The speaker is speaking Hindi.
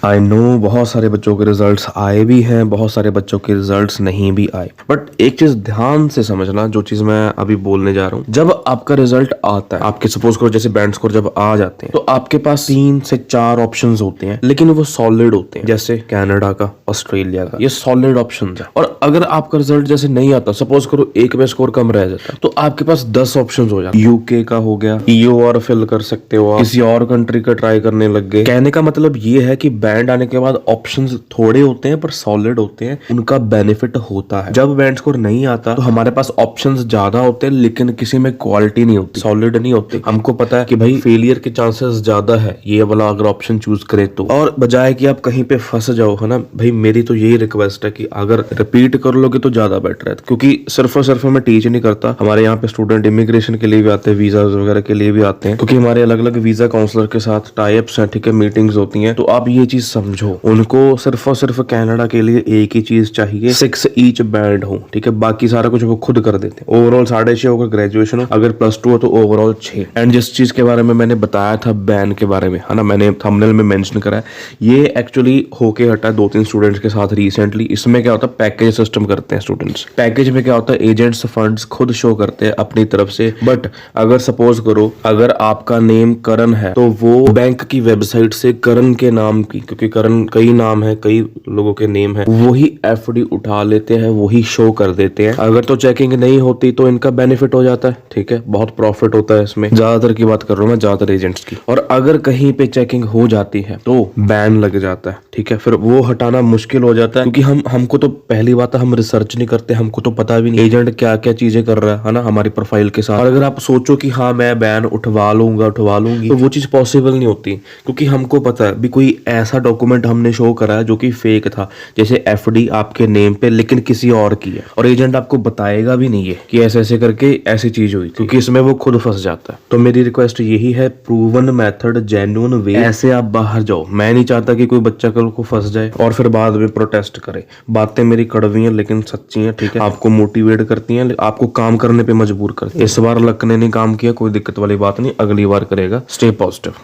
आई नो बहुत सारे बच्चों के रिजल्ट्स आए भी हैं, बहुत सारे बच्चों के रिजल्ट्स नहीं भी आए, बट एक चीज ध्यान से समझना, जो चीज मैं अभी बोलने जा रहा हूँ। जब आपका रिजल्ट आता है, आपके सपोज करो जैसे बैंड स्कोर जब आ जाते हैं, तो आपके पास 3 से 4 ऑप्शंस होते हैं, लेकिन वो सॉलिड होते हैं। जैसे कनाडा का, ऑस्ट्रेलिया का, ये सॉलिड ऑप्शंस है। और अगर आपका रिजल्ट जैसे नहीं आता, सपोज करो एक में स्कोर कम रह जाता है, तो आपके पास 10 ऑप्शंस हो जाते हैं। यूके का हो गया, ईओ और फिल कर सकते हो आप, किसी और कंट्री का ट्राई करने लग गए। कहने का मतलब ये है कि बैंड आने के बाद ऑप्शंस थोड़े होते हैं पर सॉलिड होते हैं, उनका बेनिफिट होता है। जब बैंड स्कोर नहीं आता तो हमारे पास ऑप्शंस ज्यादा होते हैं, लेकिन किसी में क्वालिटी नहीं होती, सॉलिड नहीं होती। हमको पता है कि भाई फेलियर के चांसेस ज्यादा है ये वाला अगर ऑप्शन चूज करे तो। और बजाय कि आप कहीं पे फंस जाओ, है ना भाई, मेरी तो यही रिक्वेस्ट है कि अगर रिपीट कर लोगे तो ज्यादा बेटर है। क्योंकि सिर्फ और सिर्फ मैं टीच नहीं करता, हमारे यहाँ पे स्टूडेंट इमिग्रेशन के लिए भी आते हैं, वीजा वगैरह के लिए भी आते हैं, क्योंकि हमारे अलग अलग वीजा काउंसलर के साथ टाइप्स हैं, ठीक है, मीटिंग्स होती हैं। तो आप ये चीज समझो, उनको सिर्फ और सिर्फ कनाडा के लिए एक ही चीज चाहिए, 6 ईच बैंड हो, ठीक है, बाकी सारा कुछ वो खुद कर देते हैं। ओवरऑल 6.5 होगा ग्रेजुएशन हो, अगर +2 हो तो ओवरऑल 6। एंड जिस चीज के बारे में मैंने बताया था बैन के बारे में, है ना, मैंने थंबनेल में मेंशन करा है, ये एक्चुअली होके हटा 2-3 स्टूडेंट्स के साथ रिसेंटली। इसमें क्या होता है, पैकेज सिस्टम करते हैं स्टूडेंट्स। पैकेज में क्या होता है, एजेंट्स फंड्स खुद शो करते हैं अपनी तरफ से, बट अगर सपोज करो अगर आपका नेम करण है, तो वो बैंक की वेबसाइट से करण के नाम की, क्योंकि करण कई नाम है, कई लोगों के नेम है, वही एफडी उठा लेते हैं, वही शो कर देते हैं। अगर तो चेकिंग नहीं होती तो इनका बेनिफिट हो जाता है, ठीक है, बहुत प्रॉफिट होता है इसमें। ज्यादातर की बात कर रहा हूँ मैं, ज्यादातर एजेंट्स की। और अगर कहीं पे चेकिंग हो जाती है तो बैन लग जाता है, ठीक है, फिर वो हटाना मुश्किल हो जाता है, क्योंकि हमको तो पहली बात है, हम रिसर्च नहीं करते, हमको तो पता भी नहीं एजेंट क्या क्या चीजें कर रहा है ना, हमारी प्रोफाइल के साथ। और अगर आप सोचो कि हाँ मैं बैन उठवा लूंगी, तो वो चीज पॉसिबल नहीं होती, क्योंकि हमको पता है भी कोई ऐसा डॉक्यूमेंट हमने शो करा है जो कि फेक था, जैसे एफडी आपके नेम पे लेकिन किसी और की है, और एजेंट आपको बताएगा भी नहीं है कि ऐसे ऐसे करके ऐसी चीज हुई, क्योंकि इसमें वो खुद फंस जाता है। तो मेरी रिक्वेस्ट यही है, प्रूवन मेथड, जेन्युइन वे, ऐसे आप बाहर जाओ। मैं नहीं चाहता कि कोई बच्चा कल को फंस जाए और फिर बाद में प्रोटेस्ट करे। बातें मेरी कड़वी हैं लेकिन सच्ची हैं, ठीक है, आपको मोटिवेट करती हैं, आपको काम करने पे मजबूर करती है। इस बार लक ने नहीं काम किया, कोई दिक्कत वाली बात नहीं, अगली बार करेगा। Stay positive.